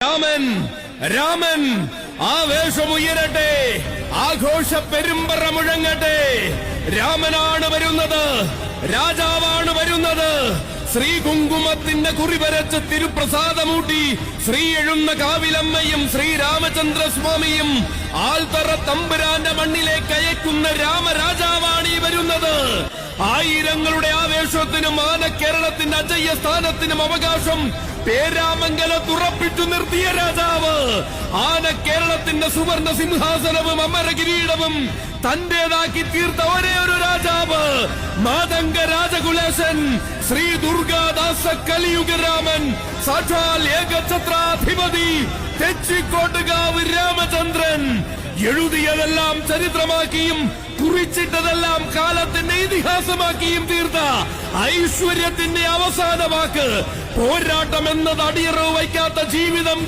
രാമൻ രാമൻ ആവേശമുയരട്ടെ, ആഘോഷ പെരുമ്പറ മുഴങ്ങട്ടെ. രാമനാണ് വരുന്നത്, രാജാവാണ് വരുന്നത്. ശ്രീകുങ്കുമത്തിന്റെ കുറിവരച്ച് തിരുപ്രസാദമൂട്ടി ശ്രീ എഴുന്ന കാവിലമ്മയും ശ്രീരാമചന്ദ്രസ്വാമിയും ആൽത്തറ തമ്പുരാന്റെ മണ്ണിലേക്ക് അയക്കുന്ന രാമരാജാവാണ് ഈ വരുന്നത്. ആയിരങ്ങളുടെ ആവേശത്തിനും കേരളത്തിന്റെ അജയ്യ സ്ഥാനത്തിനും അവകാശം പേരാമംഗലത്തുറപ്പിച്ചു നിർത്തിയ രാജാവ്, കേരളത്തിന്റെ സുവർണ സിംഹാസനവും അമരകിരീടവും തന്റേതാക്കി തീർത്ത ഒരേ ഒരു രാജാവ്, മാതംഗ രാജകുലേശൻ ശ്രീ ദുർഗാദാസ കലിയുഗരാമൻ, സാക്ഷാൽ ഏകഛത്രാധിപതി തെച്ചിക്കോട്ടുകാവ് രാമചന്ദ്രൻ. എഴുതിയതെല്ലാം ചരിത്രമാക്കിയും കുറിച്ചിട്ടതെല്ലാം കാലത്തിന്റെ ഇതിഹാസമാക്കിയും തീർത്ത ഐശ്വര്യത്തിന്റെ അവസാന വാക്ക്. പോരാട്ടം എന്നത് അടിയറവ് വയ്ക്കാത്ത ജീവിതം